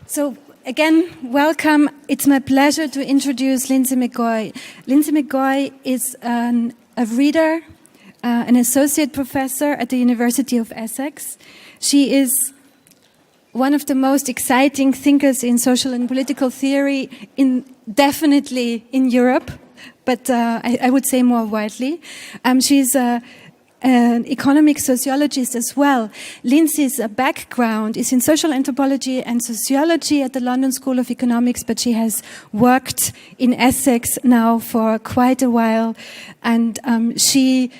So again, welcome. It's my pleasure to introduce Linsey McGoey. Linsey McGoey is a reader, an associate professor at the University of Essex. She is one of the most exciting thinkers in social and political theory, definitely in Europe, but I would say more widely. She's an economic sociologist as well. Linsey's background is in social anthropology and sociology at the London School of Economics, but she has worked in Essex now for quite a while, and she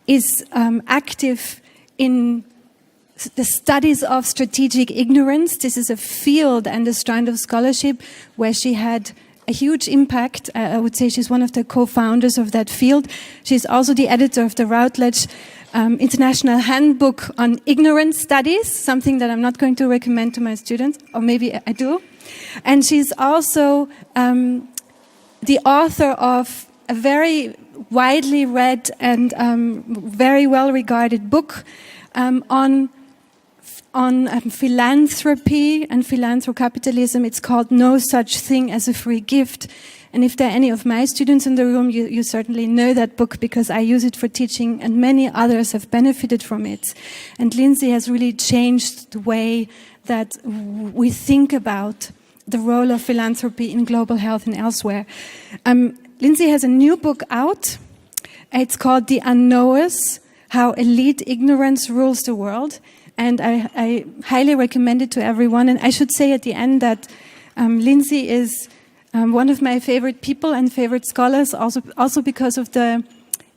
is active in the studies of strategic ignorance. This is a field and a strand of scholarship where she had a huge impact. I would say she's one of the co-founders of that field. She's also the editor of the Routledge International Handbook on Ignorance Studies, something that I'm not going to recommend to my students, or maybe I do. And she's also the author of a very widely read and very well-regarded book on philanthropy and philanthrocapitalism. It's called No Such Thing as a Free Gift. And if there are any of my students in the room, you certainly know that book because I use it for teaching and many others have benefited from it. And Linsey has really changed the way that we think about the role of philanthropy in global health and elsewhere. Linsey has a new book out. It's called The Unknowers: How Elite Ignorance Rules the World. And I highly recommend it to everyone. And I should say at the end that Linsey is one of my favorite people and favorite scholars, also because of the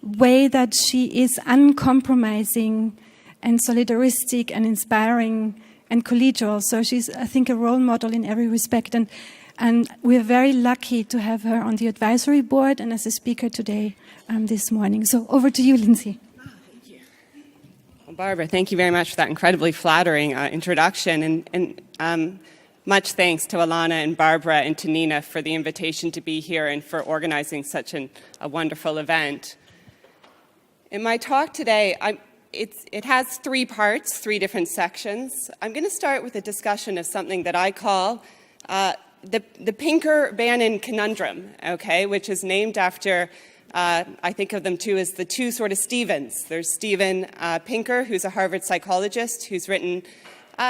way that she is uncompromising and solidaristic and inspiring and collegial. So she's, I think, a role model in every respect. And we're very lucky to have her on the advisory board and as a speaker today, this morning. So over to you, Linsey. Barbara, thank you very much for that incredibly flattering introduction, and much thanks to Alana and Barbara and to Nina for the invitation to be here and for organizing such a wonderful event. In my talk today, it has three parts, three different sections. I'm going to start with a discussion of something that I call the Pinker-Bannon conundrum, okay, which is named after I think of them two as the two sort of Stevens. There's Steven Pinker, who's a Harvard psychologist, who's written,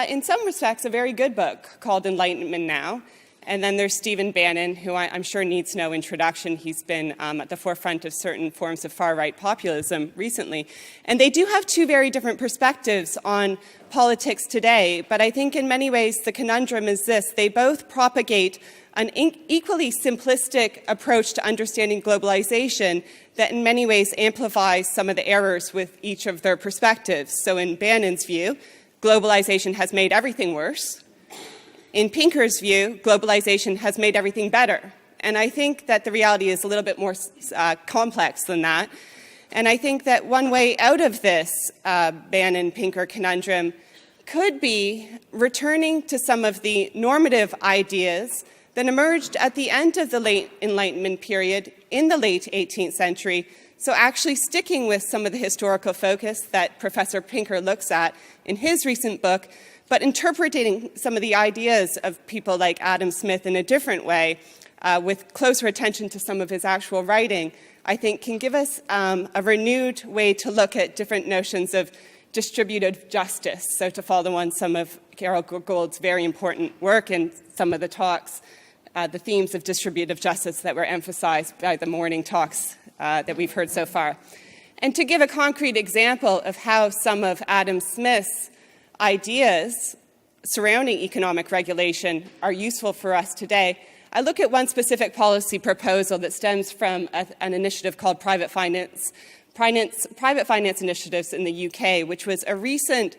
in some respects, a very good book called Enlightenment Now. And then there's Stephen Bannon, who I'm sure needs no introduction. He's been at the forefront of certain forms of far-right populism recently. And they do have two very different perspectives on politics today. But I think in many ways the conundrum is this. They both propagate an equally simplistic approach to understanding globalization that in many ways amplifies some of the errors with each of their perspectives. So in Bannon's view, globalization has made everything worse. In Pinker's view, globalization has made everything better. And I think that the reality is a little bit more complex than that. And I think that one way out of this Bannon-Pinker conundrum could be returning to some of the normative ideas that emerged at the end of the late Enlightenment period in the late 18th century. So actually sticking with some of the historical focus that Professor Pinker looks at in his recent book, but interpreting some of the ideas of people like Adam Smith in a different way, with closer attention to some of his actual writing, I think can give us a renewed way to look at different notions of distributive justice. So to follow on some of Carol Gould's very important work and some of the talks, the themes of distributive justice that were emphasized by the morning talks that we've heard so far. And to give a concrete example of how some of Adam Smith's ideas surrounding economic regulation are useful for us today, I look at one specific policy proposal that stems from an initiative called Private Finance Initiatives in the UK, which was a recent,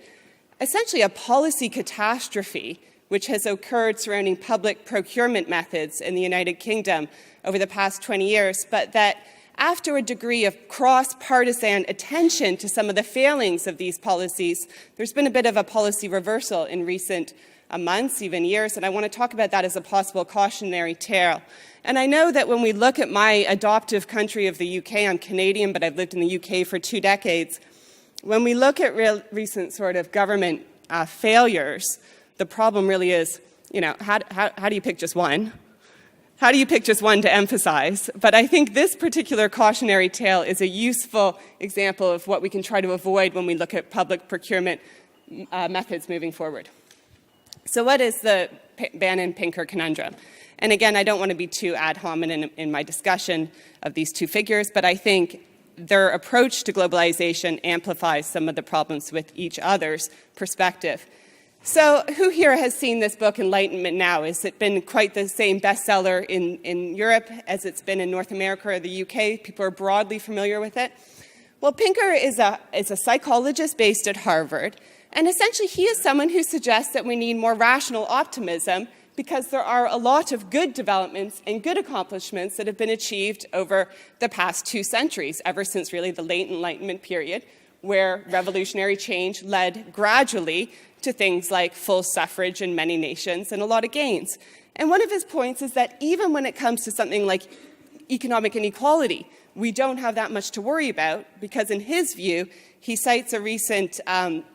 essentially a policy catastrophe which has occurred surrounding public procurement methods in the United Kingdom over the past 20 years, but that after a degree of cross-partisan attention to some of the failings of these policies, there's been a bit of a policy reversal in recent months, even years, and I want to talk about that as a possible cautionary tale. And I know that when we look at my adoptive country of the UK, I'm Canadian, but I've lived in the UK for 2 decades, when we look at recent sort of government failures, the problem really is how do you pick just one? How do you pick just one to emphasize? But I think this particular cautionary tale is a useful example of what we can try to avoid when we look at public procurement methods moving forward. So what is the Bannon-Pinker conundrum? And again, I don't want to be too ad hominem in my discussion of these two figures, but I think their approach to globalization amplifies some of the problems with each other's perspective. So who here has seen this book, Enlightenment Now? Has it been quite the same bestseller in Europe as it's been in North America or the UK? People are broadly familiar with it. Well, Pinker is a psychologist based at Harvard, and essentially he is someone who suggests that we need more rational optimism because there are a lot of good developments and good accomplishments that have been achieved over the past 2 centuries, ever since really the late Enlightenment period, where revolutionary change led gradually to things like full suffrage in many nations and a lot of gains. And one of his points is that even when it comes to something like economic inequality, we don't have that much to worry about because in his view, he cites a recent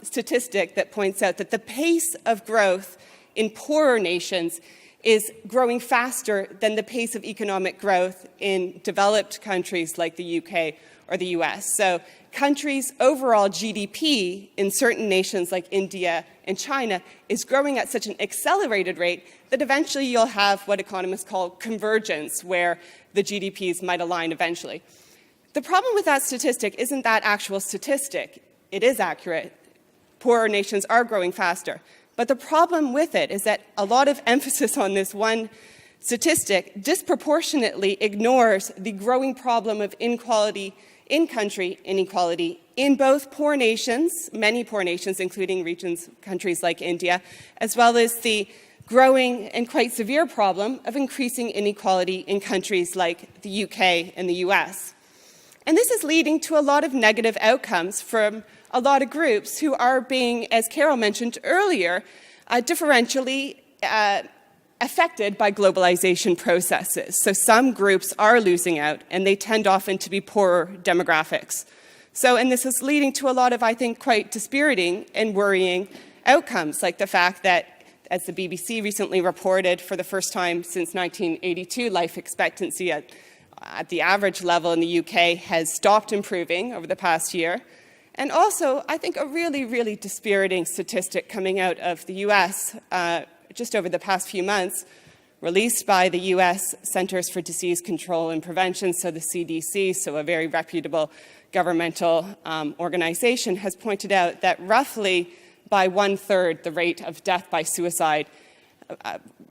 statistic that points out that the pace of growth in poorer nations is growing faster than the pace of economic growth in developed countries like the UK or the US. So countries' overall GDP in certain nations like India and China is growing at such an accelerated rate that eventually you'll have what economists call convergence, where the GDPs might align eventually. The problem with that statistic isn't that actual statistic. It is accurate. Poorer nations are growing faster. But the problem with it is that a lot of emphasis on this one statistic disproportionately ignores the growing problem of inequality in-country inequality in both poor nations, many poor nations, including countries like India, as well as the growing and quite severe problem of increasing inequality in countries like the UK and the US. And this is leading to a lot of negative outcomes from a lot of groups who are being, as Carol mentioned earlier, differentially affected by globalization processes. So some groups are losing out, and they tend often to be poorer demographics. And this is leading to a lot of, I think, quite dispiriting and worrying outcomes, like the fact that, as the BBC recently reported, for the first time since 1982, life expectancy at the average level in the UK has stopped improving over the past year. And also, I think a really, really dispiriting statistic coming out of the US just over the past few months, released by the US Centers for Disease Control and Prevention, so the CDC, so a very reputable governmental organization, has pointed out that roughly by 1/3 the rate of death by suicide,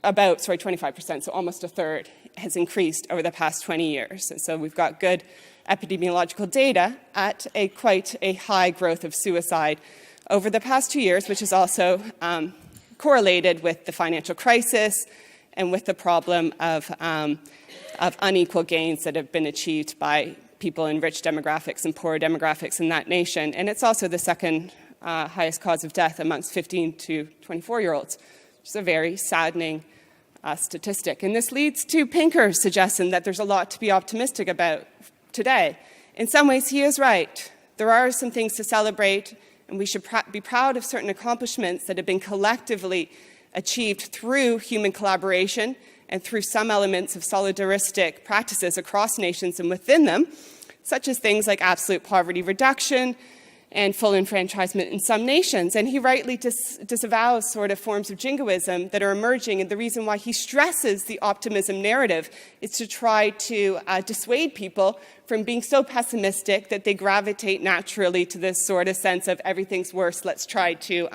25%, so almost a third, has increased over the past 20 years. So we've got good epidemiological data at quite a high growth of suicide over the past 2 years, which is also correlated with the financial crisis and with the problem of unequal gains that have been achieved by people in rich demographics and poor demographics in that nation. And it's also the second highest cause of death amongst 15 to 24-year-olds, which is a very saddening statistic. And this leads to Pinker's suggestion that there's a lot to be optimistic about today. In some ways, he is right. There are some things to celebrate, and we should be proud of certain accomplishments that have been collectively achieved through human collaboration and through some elements of solidaristic practices across nations and within them, such as things like absolute poverty reduction and full enfranchisement in some nations. And he rightly disavows sort of forms of jingoism that are emerging, and the reason why he stresses the optimism narrative is to try to dissuade people from being so pessimistic that they gravitate naturally to this sort of sense of everything's worse, let's try to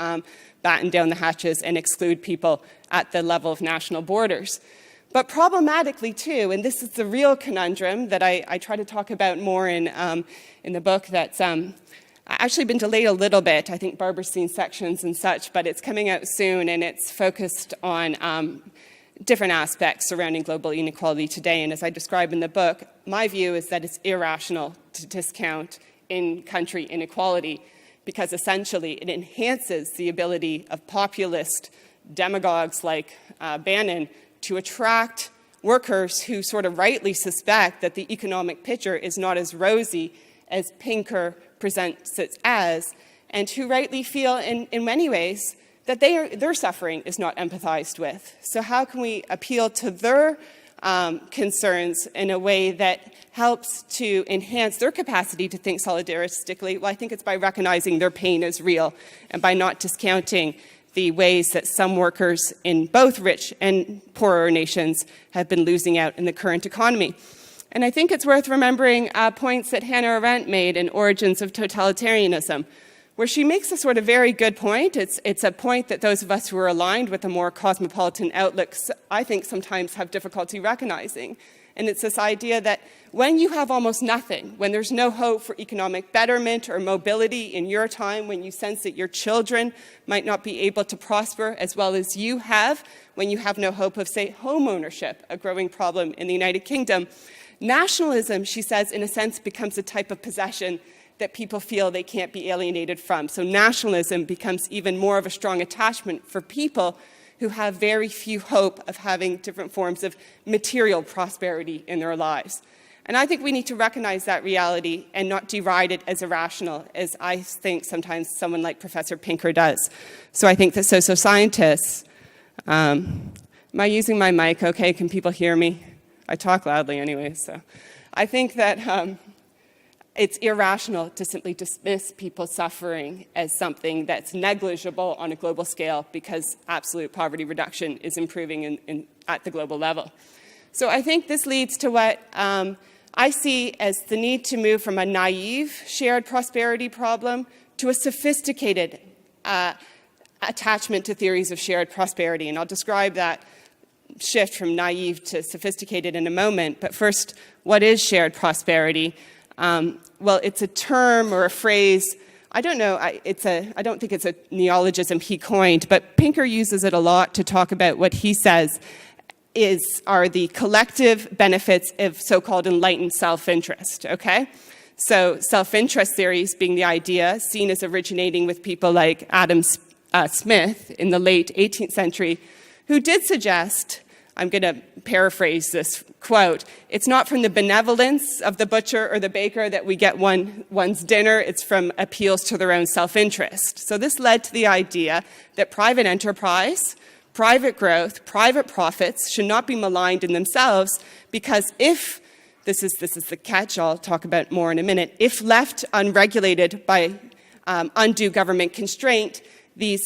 batten down the hatches and exclude people at the level of national borders. But problematically too, and this is the real conundrum that I try to talk about more in the book that's actually been delayed a little bit. I think Barbara's seen sections and such, but it's coming out soon, and it's focused on different aspects surrounding global inequality today. And as I describe in the book, my view is that it's irrational to discount in-country inequality because essentially it enhances the ability of populist demagogues like Bannon to attract workers who sort of rightly suspect that the economic picture is not as rosy as Pinker presents it as, and who rightly feel in many ways that their suffering is not empathized with. So how can we appeal to their concerns in a way that helps to enhance their capacity to think solidaristically? Well, I think it's by recognizing their pain is real and by not discounting the ways that some workers in both rich and poorer nations have been losing out in the current economy. And I think it's worth remembering points that Hannah Arendt made in Origins of Totalitarianism, where she makes a sort of very good point. It's a point that those of us who are aligned with a more cosmopolitan outlook, I think, sometimes have difficulty recognizing. And it's this idea that when you have almost nothing, when there's no hope for economic betterment or mobility in your time, when you sense that your children might not be able to prosper as well as you have, when you have no hope of, say, home ownership, a growing problem in the United Kingdom, nationalism, she says, in a sense, becomes a type of possession that people feel they can't be alienated from. So nationalism becomes even more of a strong attachment for people who have very few hope of having different forms of material prosperity in their lives. And I think we need to recognize that reality and not deride it as irrational, as I think sometimes someone like Professor Pinker does. So I think that socioscientists, am I using my mic okay? Can people hear me? I talk loudly anyway, so. I think that it's irrational to simply dismiss people's suffering as something that's negligible on a global scale because absolute poverty reduction is improving at the global level. So I think this leads to what I see as the need to move from a naive shared prosperity problem to a sophisticated attachment to theories of shared prosperity. And I'll describe that shift from naive to sophisticated in a moment. But first, what is shared prosperity? Well, it's a term or a phrase. I don't know. I don't think it's a neologism he coined, but Pinker uses it a lot to talk about what he says are the collective benefits of so-called enlightened self-interest. Okay, so self-interest theories being the idea seen as originating with people like Adam Smith in the late 18th century, who did suggest, I'm going to paraphrase this quote, it's not from the benevolence of the butcher or the baker that we get one's dinner, it's from appeals to their own self-interest. So this led to the idea that private enterprise, private growth, private profits should not be maligned in themselves because if, this is the catch I'll talk about more in a minute, if left unregulated by undue government constraint, this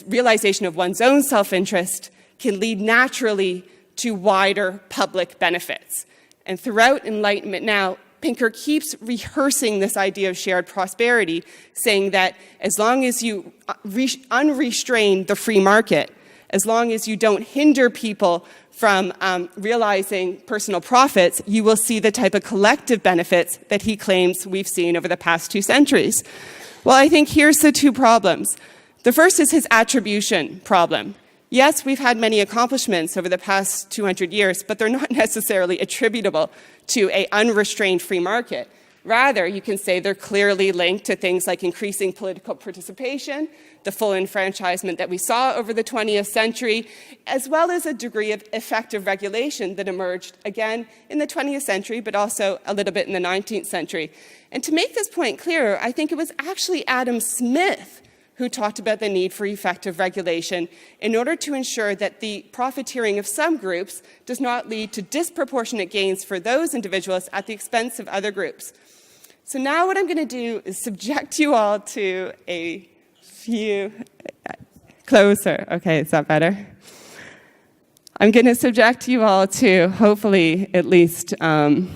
realization of one's own self-interest can lead naturally to wider public benefits. And throughout Enlightenment now, Pinker keeps rehearsing this idea of shared prosperity, saying that as long as you unrestrain the free market, as long as you don't hinder people from realizing personal profits, you will see the type of collective benefits that he claims we've seen over the past 2 centuries. Well, I think here's the 2 problems. The first is his attribution problem. Yes, we've had many accomplishments over the past 200 years, but they're not necessarily attributable to an unrestrained free market. Rather, you can say they're clearly linked to things like increasing political participation, the full enfranchisement that we saw over the 20th century, as well as a degree of effective regulation that emerged, again, in the 20th century, but also a little bit in the 19th century. And to make this point clearer, I think it was actually Adam Smith who talked about the need for effective regulation in order to ensure that the profiteering of some groups does not lead to disproportionate gains for those individuals at the expense of other groups. So now what I'm going to do is subject you all to a few... Closer. Okay, is that better? I'm going to subject you all to, hopefully, at least an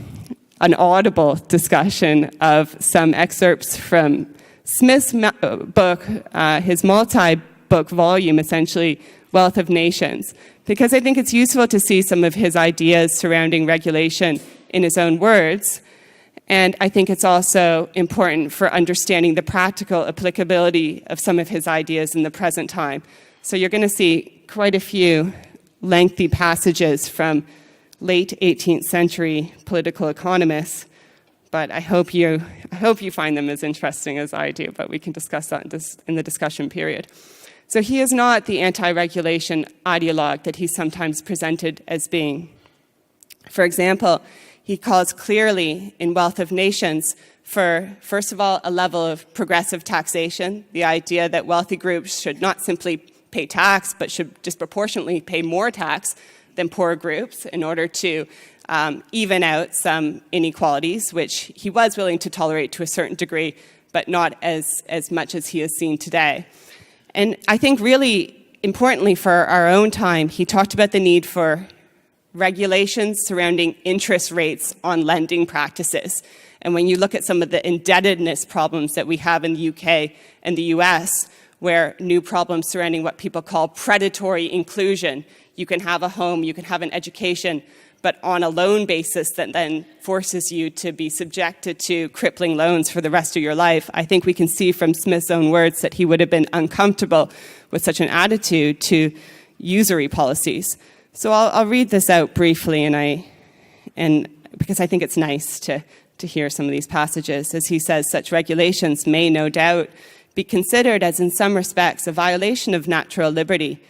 audible discussion of some excerpts from Smith's book, his multi-book volume, essentially, Wealth of Nations, because I think it's useful to see some of his ideas surrounding regulation in his own words, and I think it's also important for understanding the practical applicability of some of his ideas in the present time. So you're going to see quite a few lengthy passages from late 18th century political economists, but I hope you find them as interesting as I do, but we can discuss that in the discussion period. So he is not the anti-regulation ideologue that he's sometimes presented as being. For example, He calls clearly in Wealth of Nations for, first of all, a level of progressive taxation, the idea that wealthy groups should not simply pay tax, but should disproportionately pay more tax than poor groups in order to even out some inequalities, which he was willing to tolerate to a certain degree, but not as much as he has seen today. And I think really importantly for our own time, he talked about the need for regulations surrounding interest rates on lending practices. And when you look at some of the indebtedness problems that we have in the UK and the US, where new problems surrounding what people call predatory inclusion, you can have a home, you can have an education, but on a loan basis that then forces you to be subjected to crippling loans for the rest of your life. I think we can see from Smith's own words that he would have been uncomfortable with such an attitude to usury policies. So I'll read this out briefly, and because I think it's nice to hear some of these passages. As he says, such regulations may no doubt be considered as in some respects a violation of natural liberty,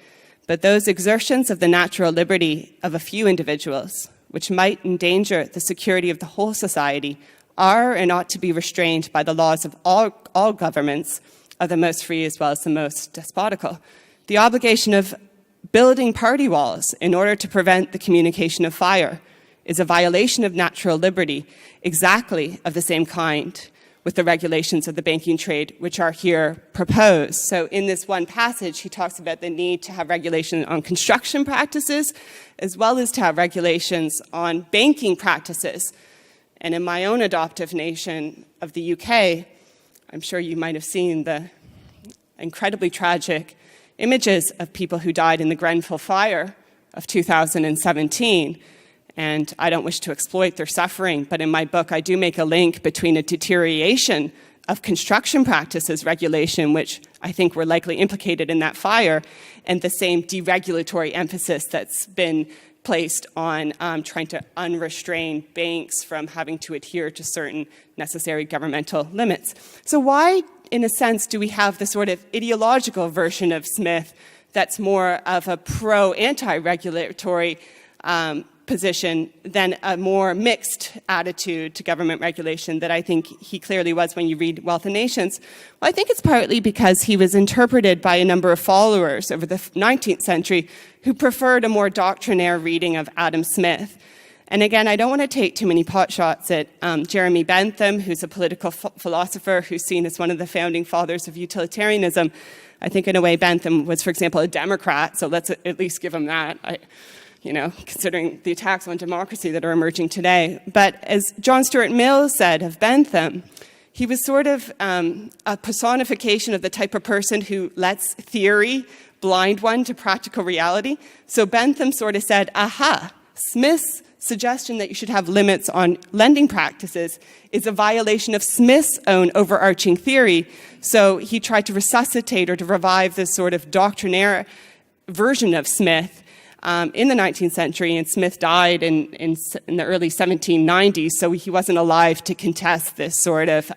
but those exertions of the natural liberty of a few individuals, which might endanger the security of the whole society, are and ought to be restrained by the laws of all governments, of the most free as well as the most despotical. The obligation of building party walls in order to prevent the communication of fire is a violation of natural liberty exactly of the same kind with the regulations of the banking trade, which are here proposed. So in this one passage, he talks about the need to have regulation on construction practices, as well as to have regulations on banking practices. And in my own adoptive nation of the UK, I'm sure you might have seen the incredibly tragic images of people who died in the Grenfell fire of 2017. And I don't wish to exploit their suffering, but in my book I do make a link between a deterioration of construction practices regulation, which I think were likely implicated in that fire, and the same deregulatory emphasis that's been placed on trying to unrestrain banks from having to adhere to certain necessary governmental limits. So why, in a sense, do we have the sort of ideological version of Smith that's more of a pro-anti-regulatory position than a more mixed attitude to government regulation that I think he clearly was when you read Wealth of Nations? Well, I think it's partly because he was interpreted by a number of followers over the 19th century who preferred a more doctrinaire reading of Adam Smith. And again, I don't want to take too many potshots at Jeremy Bentham, who's a political philosopher who's seen as one of the founding fathers of utilitarianism. I think in a way Bentham was, for example, a Democrat, so let's at least give him that. Considering the attacks on democracy that are emerging today. But as John Stuart Mill said of Bentham, he was sort of a personification of the type of person who lets theory blind one to practical reality. So Bentham sort of said, aha, Smith's suggestion that you should have limits on lending practices is a violation of Smith's own overarching theory. So he tried to resuscitate or to revive this sort of doctrinaire version of Smith in the 19th century, and Smith died in the early 1790s, so he wasn't alive to contest this sort of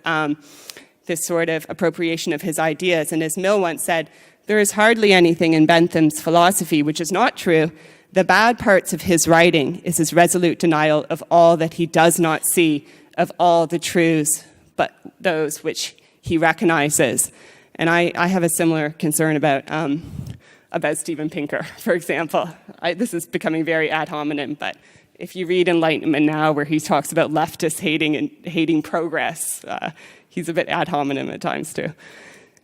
appropriation of his ideas. And as Mill once said, there is hardly anything in Bentham's philosophy which is not true. The bad parts of his writing is his resolute denial of all that he does not see, of all the truths, but those which he recognizes. And I have a similar concern about Steven Pinker, for example. This is becoming very ad hominem, but if you read Enlightenment now, where he talks about leftists hating progress, he's a bit ad hominem at times too.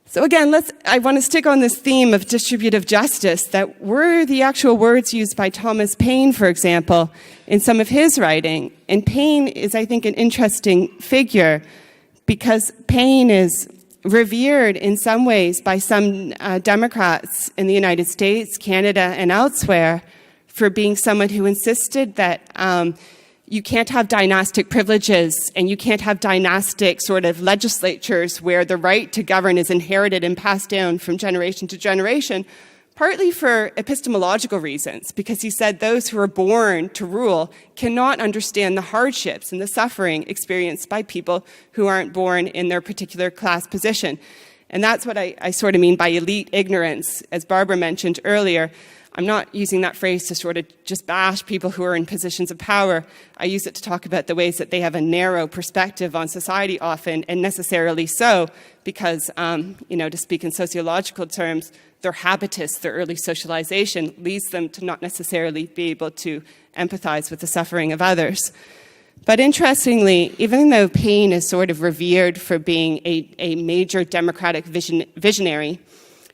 So again, I want to stick on this theme of distributive justice that were the actual words used by Thomas Paine, for example, in some of his writing. And Paine is, I think, an interesting figure because Paine is revered in some ways by some Democrats in the United States, Canada, and elsewhere for being someone who insisted that you can't have dynastic privileges and you can't have dynastic sort of legislatures where the right to govern is inherited and passed down from generation to generation, partly for epistemological reasons, because he said those who are born to rule cannot understand the hardships and the suffering experienced by people who aren't born in their particular class position. And that's what I sort of mean by elite ignorance. As Barbara mentioned earlier, I'm not using that phrase to sort of just bash people who are in positions of power. I use it to talk about the ways that they have a narrow perspective on society often, and necessarily so, because, to speak in sociological terms, their habitus, their early socialization, leads them to not necessarily be able to empathize with the suffering of others. But interestingly, even though Paine is sort of revered for being a major democratic visionary,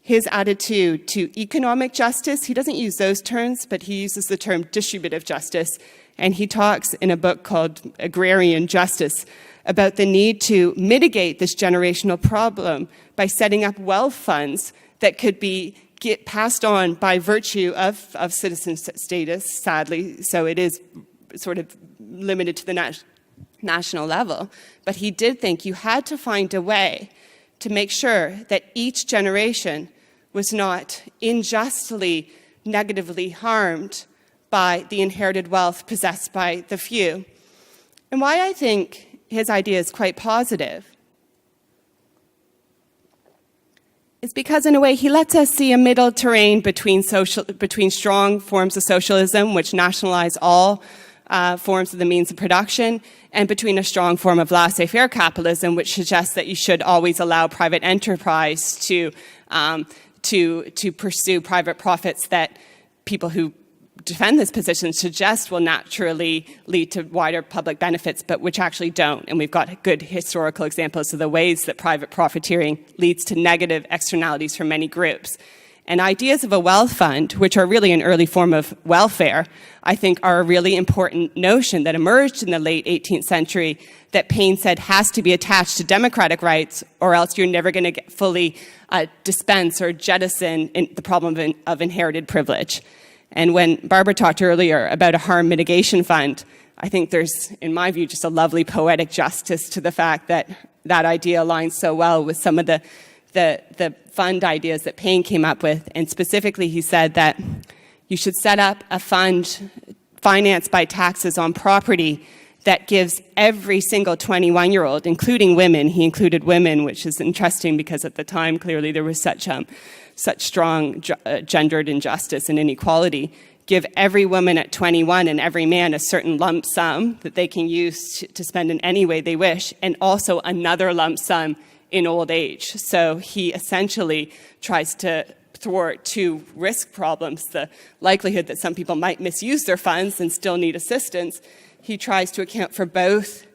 his attitude to economic justice, he doesn't use those terms, but he uses the term distributive justice. And he talks in a book called Agrarian Justice about the need to mitigate this generational problem by setting up wealth funds that could be passed on by virtue of citizen status, sadly. So it is sort of limited to the national level. But he did think you had to find a way to make sure that each generation was not unjustly, negatively harmed by the inherited wealth possessed by the few. And why I think his idea is quite positive is because, in a way, he lets us see a middle terrain between strong forms of socialism, which nationalize all forms of the means of production, and between a strong form of laissez-faire capitalism, which suggests that you should always allow private enterprise to pursue private profits that people who defend this position suggest will naturally lead to wider public benefits, but which actually don't. And we've got good historical examples of the ways that private profiteering leads to negative externalities for many groups. And ideas of a wealth fund, which are really an early form of welfare, I think are a really important notion that emerged in the late 18th century that Paine said has to be attached to democratic rights, or else you're never going to fully dispense or jettison the problem of inherited privilege. And when Barbara talked earlier about a harm mitigation fund, I think there's, in my view, just a lovely poetic justice to the fact that that idea aligns so well with some of the fund ideas that Paine came up with. And specifically, he said that you should set up a fund financed by taxes on property that gives every single 21-year-old, including women, he included women, which is interesting because at the time, clearly, there was such strong gendered injustice and inequality, give every woman at 21 and every man a certain lump sum that they can use to spend in any way they wish, and also another lump sum in old age. So he essentially tries to thwart two risk problems, the likelihood that some people might misuse their funds and still need assistance. He tries to account for both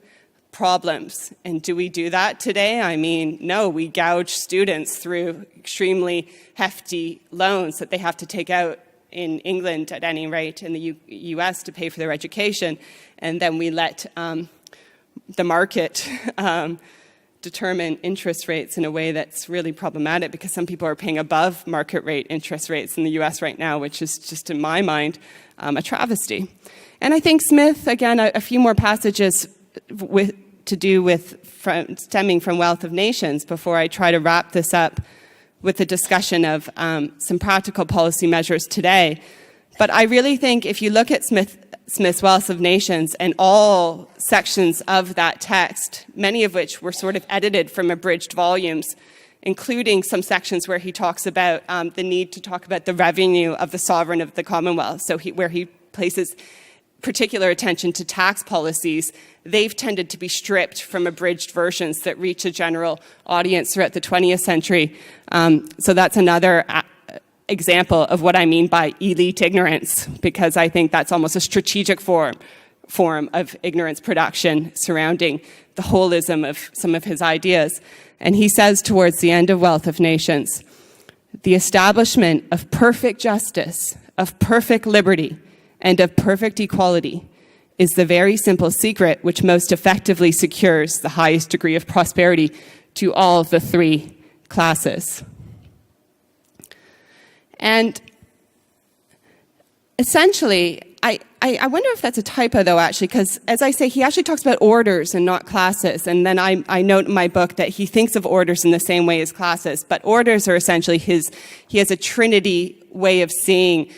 problems. And do we do that today? I mean, no, we gouge students through extremely hefty loans that they have to take out in England, at any rate, in the US to pay for their education. And then we let the market determine interest rates in a way that's really problematic, because some people are paying above market rate interest rates in the US right now, which is just, in my mind, a travesty. And I think Smith, again, a few more passages stemming from Wealth of Nations before I try to wrap this up with a discussion of some practical policy measures today. But I really think if you look at Smith's Wealth of Nations and all sections of that text, many of which were sort of edited from abridged volumes, including some sections where he talks about the need to talk about the revenue of the sovereign of the Commonwealth, where he places particular attention to tax policies, they've tended to be stripped from abridged versions that reach a general audience throughout the 20th century. So that's another example of what I mean by elite ignorance, because I think that's almost a strategic form of ignorance production surrounding the holism of some of his ideas. And he says towards the end of Wealth of Nations, the establishment of perfect justice, of perfect liberty, and of perfect equality is the very simple secret which most effectively secures the highest degree of prosperity to all the three classes. And essentially, I wonder if that's a typo, though, actually, because, as I say, he actually talks about orders and not classes. And then I note in my book that he thinks of orders in the same way as classes. But orders are essentially he has a trinity way of seeing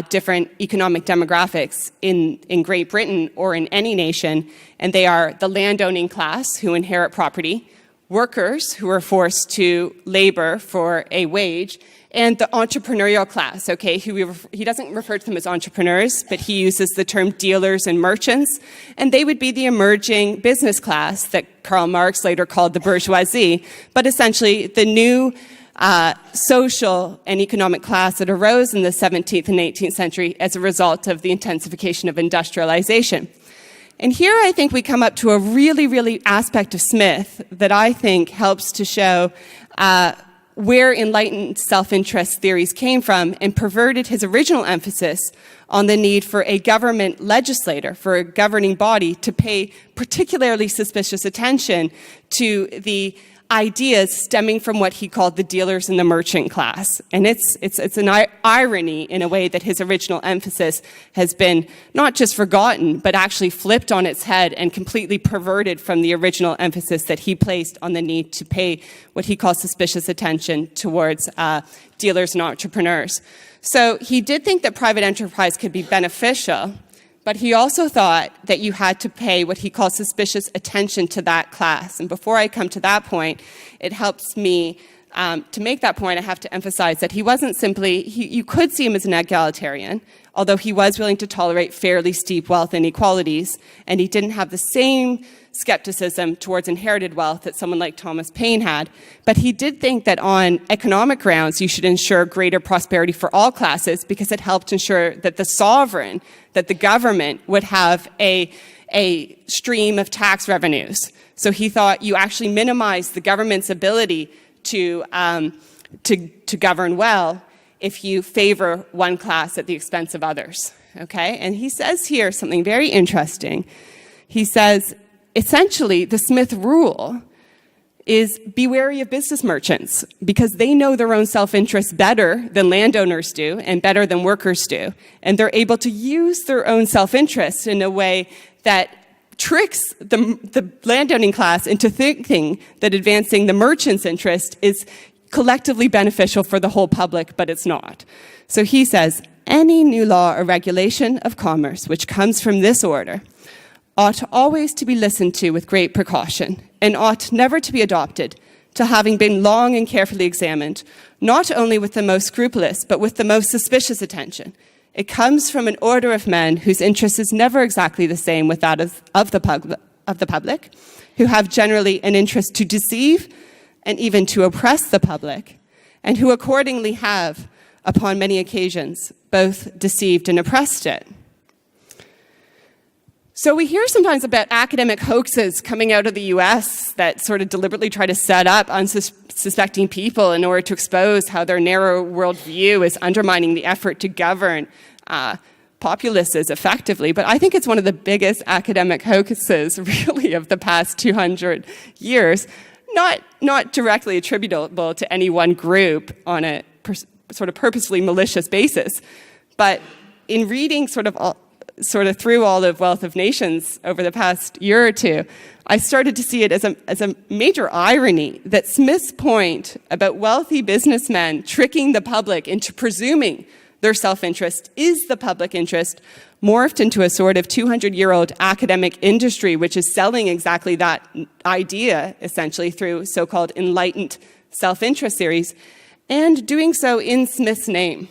different economic demographics in Great Britain or in any nation. And they are the landowning class who inherit property, workers who are forced to labor for a wage, and the entrepreneurial class, okay, he doesn't refer to them as entrepreneurs, but he uses the term dealers and merchants, and they would be the emerging business class that Karl Marx later called the bourgeoisie, but essentially the new social and economic class that arose in the 17th and 18th century as a result of the intensification of industrialization. And here I think we come up to a really aspect of Smith that I think helps to show where enlightened self-interest theories came from and perverted his original emphasis on the need for a government legislator, for a governing body, to pay particularly suspicious attention to the ideas stemming from what he called the dealers and the merchant class. And it's an irony in a way that his original emphasis has been not just forgotten, but actually flipped on its head and completely perverted from the original emphasis that he placed on the need to pay what he calls suspicious attention towards dealers and entrepreneurs. So he did think that private enterprise could be beneficial, but he also thought that you had to pay what he calls suspicious attention to that class. And before I come to that point, it helps me to make that point. I have to emphasize that he wasn't simply, you could see him as an egalitarian, although he was willing to tolerate fairly steep wealth inequalities, and he didn't have the same skepticism towards inherited wealth that someone like Thomas Paine had. But he did think that on economic grounds, you should ensure greater prosperity for all classes because it helped ensure that the sovereign, that the government would have a stream of tax revenues. So he thought you actually minimize the government's ability to govern well if you favor one class at the expense of others. Okay? And he says here something very interesting. He says, essentially, the Smith rule is be wary of business merchants because they know their own self-interest better than landowners do and better than workers do. And they're able to use their own self-interest in a way that tricks the landowning class into thinking that advancing the merchant's interest is collectively beneficial for the whole public, but it's not. So he says, any new law or regulation of commerce which comes from this order ought always to be listened to with great precaution, and ought never to be adopted till having been long and carefully examined, not only with the most scrupulous, but with the most suspicious attention. It comes from an order of men whose interest is never exactly the same with that of the public, who have generally an interest to deceive and even to oppress the public, and who accordingly have, upon many occasions, both deceived and oppressed it. So we hear sometimes about academic hoaxes coming out of the US that sort of deliberately try to set up unsuspecting people in order to expose how their narrow worldview is undermining the effort to govern populaces effectively. But I think it's one of the biggest academic hoaxes, really, of the past 200 years, not directly attributable to any one group on a sort of purposefully malicious basis, but in reading sort of through all of Wealth of Nations over the past year or two, I started to see it as a major irony that Smith's point about wealthy businessmen tricking the public into presuming their self-interest is the public interest morphed into a sort of 200-year-old academic industry which is selling exactly that idea, essentially, through so-called enlightened self-interest theories, and doing so in Smith's name.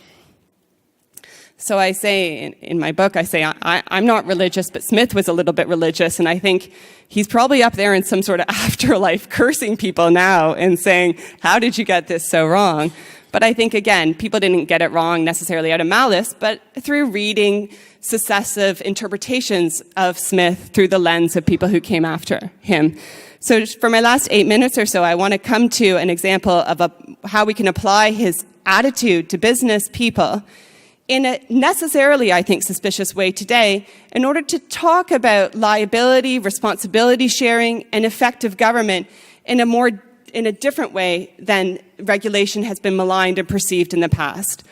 So I say, in my book, I say, I'm not religious, but Smith was a little bit religious, and I think he's probably up there in some sort of afterlife cursing people now and saying, how did you get this so wrong? But I think, again, people didn't get it wrong necessarily out of malice, but through reading successive interpretations of Smith through the lens of people who came after him. So for my last 8 minutes or so, I want to come to an example of how we can apply his attitude to business people in a necessarily, I think, suspicious way today in order to talk about liability, responsibility sharing, and effective government in a different way than regulation has been maligned and perceived in the past.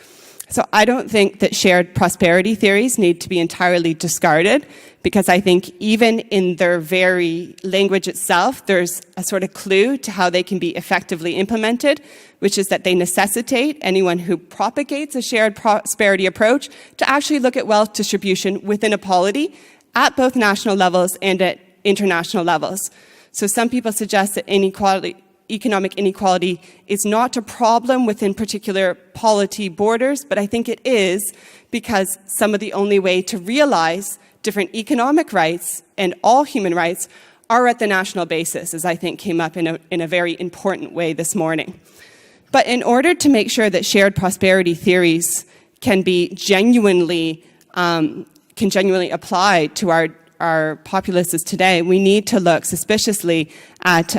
So I don't think that shared prosperity theories need to be entirely discarded, because I think even in their very language itself, there's a sort of clue to how they can be effectively implemented, which is that they necessitate anyone who propagates a shared prosperity approach to actually look at wealth distribution within a polity at both national levels and at international levels. So some people suggest that economic inequality is not a problem within particular polity borders, but I think it is, because some of the only way to realize different economic rights and all human rights are at the national basis, as I think came up in a very important way this morning. But in order to make sure that shared prosperity theories can be genuinely applied to our populaces today, we need to look suspiciously at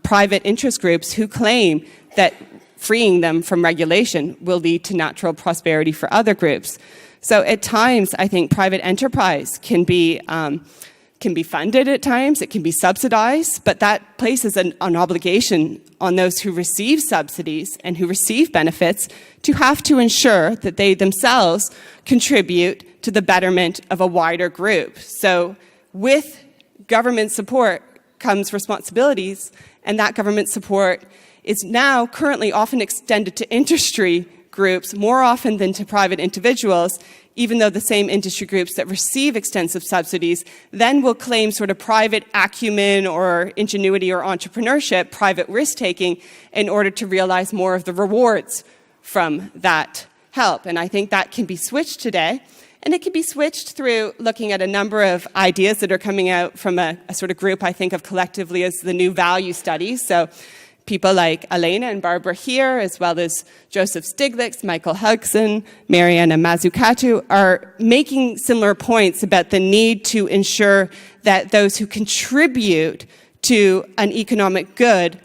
private interest groups who claim that freeing them from regulation will lead to natural prosperity for other groups. So at times, I think private enterprise can be funded at times, it can be subsidized, but that places an obligation on those who receive subsidies and who receive benefits to have to ensure that they themselves contribute to the betterment of a wider group. So with government support comes responsibilities, and that government support is now currently often extended to industry groups more often than to private individuals, even though the same industry groups that receive extensive subsidies then will claim sort of private acumen or ingenuity or entrepreneurship, private risk-taking, in order to realize more of the rewards from that help. And I think that can be switched today. And it can be switched through looking at a number of ideas that are coming out from a sort of group I think of collectively as the new value studies. So people like Elena and Barbara here, as well as Joseph Stiglitz, Michael Hudson, Mariana Mazzucato, are making similar points about the need to ensure that those who contribute to an economic good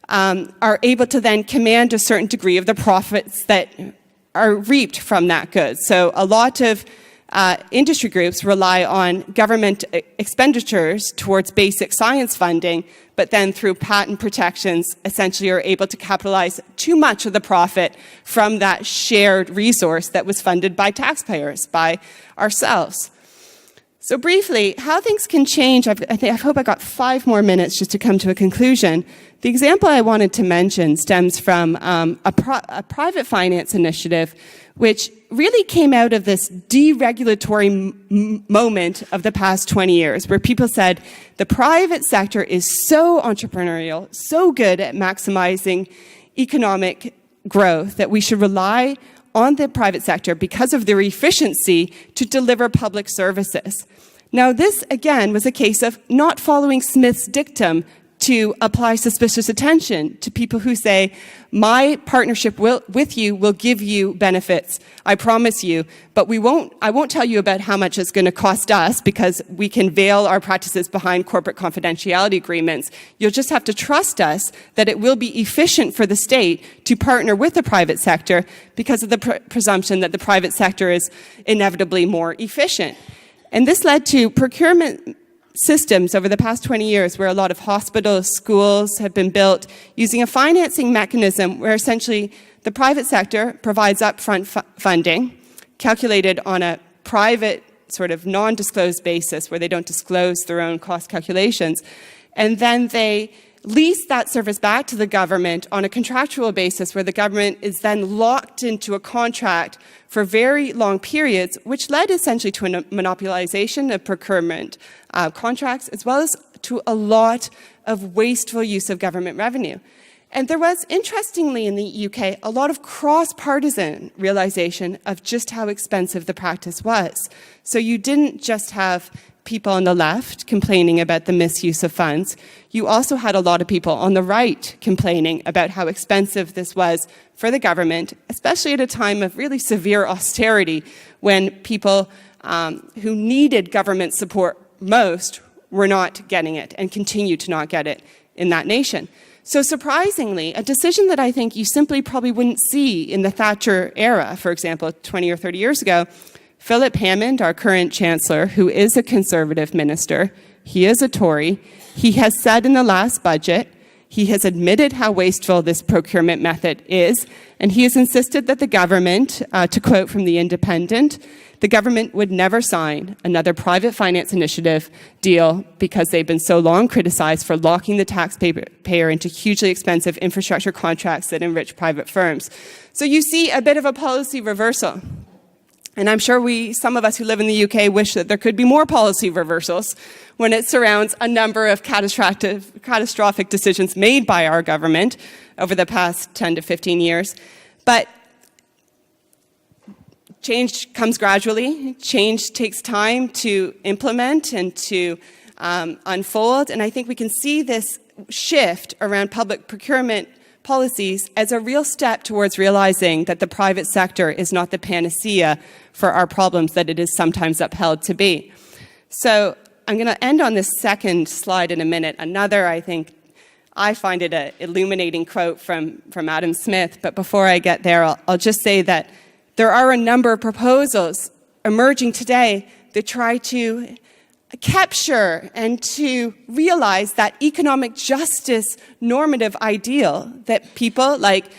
are able to then command a certain degree of the profits that are reaped from that good. So a lot of industry groups rely on government expenditures towards basic science funding, but then through patent protections essentially are able to capitalize too much of the profit from that shared resource that was funded by taxpayers, by ourselves. So briefly, how things can change, I hope I got 5 more minutes just to come to a conclusion. The example I wanted to mention stems from a private finance initiative which really came out of this deregulatory moment of the past 20 years, where people said the private sector is so entrepreneurial, so good at maximizing economic growth that we should rely on the private sector because of their efficiency to deliver public services. Now, this, again, was a case of not following Smith's dictum to apply suspicious attention to people who say, my partnership with you will give you benefits, I promise you, but I won't tell you about how much it's going to cost us because we can veil our practices behind corporate confidentiality agreements. You'll just have to trust us that it will be efficient for the state to partner with the private sector because of the presumption that the private sector is inevitably more efficient. And this led to procurement systems over the past 20 years where a lot of hospitals, schools have been built using a financing mechanism where essentially the private sector provides upfront funding calculated on a private sort of non-disclosed basis where they don't disclose their own cost calculations, and then they lease that service back to the government on a contractual basis where the government is then locked into a contract for very long periods, which led essentially to a monopolization of procurement contracts, as well as to a lot of wasteful use of government revenue. And there was, interestingly, in the UK, a lot of cross-partisan realization of just how expensive the practice was. So you didn't just have people on the left complaining about the misuse of funds. You also had a lot of people on the right complaining about how expensive this was for the government, especially at a time of really severe austerity when people who needed government support most were not getting it and continue to not get it in that nation. So surprisingly, a decision that I think you simply probably wouldn't see in the Thatcher era, for example, 20 or 30 years ago, Philip Hammond, our current Chancellor, who is a Conservative minister, he is a Tory, he has said in the last budget, he has admitted how wasteful this procurement method is, and he has insisted that the government, to quote from The Independent, the government would never sign another private finance initiative deal because they've been so long criticized for locking the taxpayer into hugely expensive infrastructure contracts that enrich private firms. So you see a bit of a policy reversal. And I'm sure some of us who live in the UK wish that there could be more policy reversals when it surrounds a number of catastrophic decisions made by our government over the past 10 to 15 years. But change comes gradually. Change takes time to implement and to unfold. And I think we can see this shift around public procurement policies as a real step towards realizing that the private sector is not the panacea for our problems that it is sometimes upheld to be. So I'm going to end on this second slide in a minute. Another, I find it an illuminating quote from Adam Smith. But before I get there, I'll just say that there are a number of proposals emerging today that try to capture and to realize that economic justice normative ideal that people like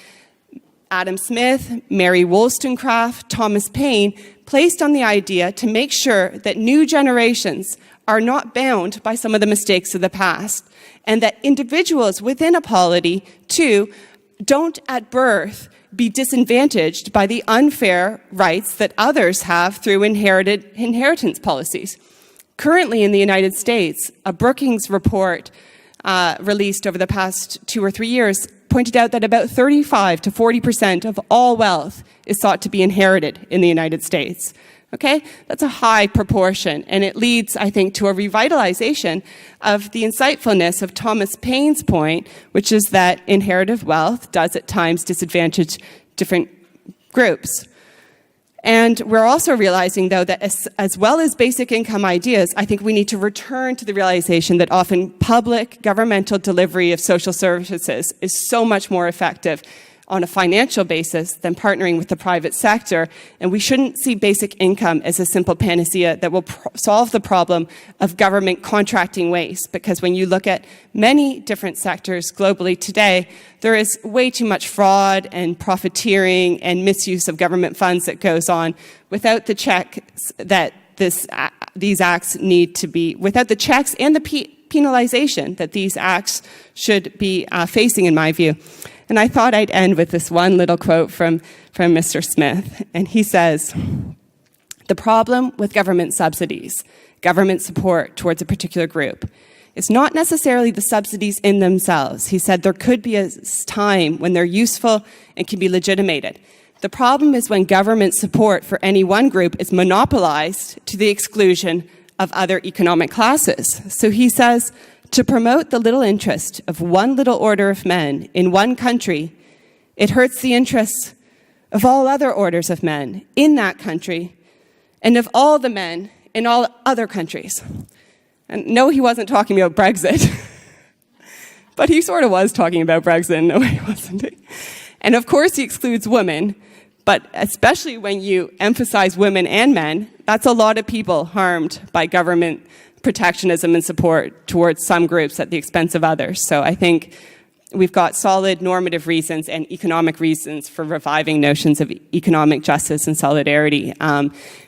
Adam Smith, Mary Wollstonecraft, Thomas Paine placed on the idea to make sure that new generations are not bound by some of the mistakes of the past, and that individuals within a polity, too, don't at birth be disadvantaged by the unfair rights that others have through inheritance policies. Currently in the United States, a Brookings report released over the past 2 or 3 years pointed out that about 35 to 40% of all wealth is thought to be inherited in the United States. Okay? That's a high proportion, and it leads, I think, to a revitalization of the insightfulness of Thomas Paine's point, which is that inherited wealth does at times disadvantage different groups. And we're also realizing, though, that as well as basic income ideas, I think we need to return to the realization that often public governmental delivery of social services is so much more effective on a financial basis than partnering with the private sector. And we shouldn't see basic income as a simple panacea that will solve the problem of government contracting waste. Because when you look at many different sectors globally today, there is way too much fraud and profiteering and misuse of government funds that goes on without the checks that these acts need to be, without the checks and the penalization that these acts should be facing, in my view. And I thought I'd end with this one little quote from Mr. Smith. And he says, "The problem with government subsidies, government support towards a particular group, is not necessarily the subsidies in themselves." He said there could be a time when they're useful and can be legitimated. The problem is when government support for any one group is monopolized to the exclusion of other economic classes. So he says, to promote the little interest of one little order of men in one country, it hurts the interests of all other orders of men in that country and of all the men in all other countries. And no, he wasn't talking about Brexit, but he sort of was talking about Brexit. No, he wasn't. And of course he excludes women, but especially when you emphasize women and men, that's a lot of people harmed by government protectionism and support towards some groups at the expense of others. So I think we've got solid normative reasons and economic reasons for reviving notions of economic justice and solidarity,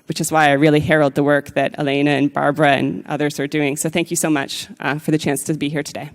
which is why I really herald the work that Elena and Barbara and others are doing. So thank you so much for the chance to be here today.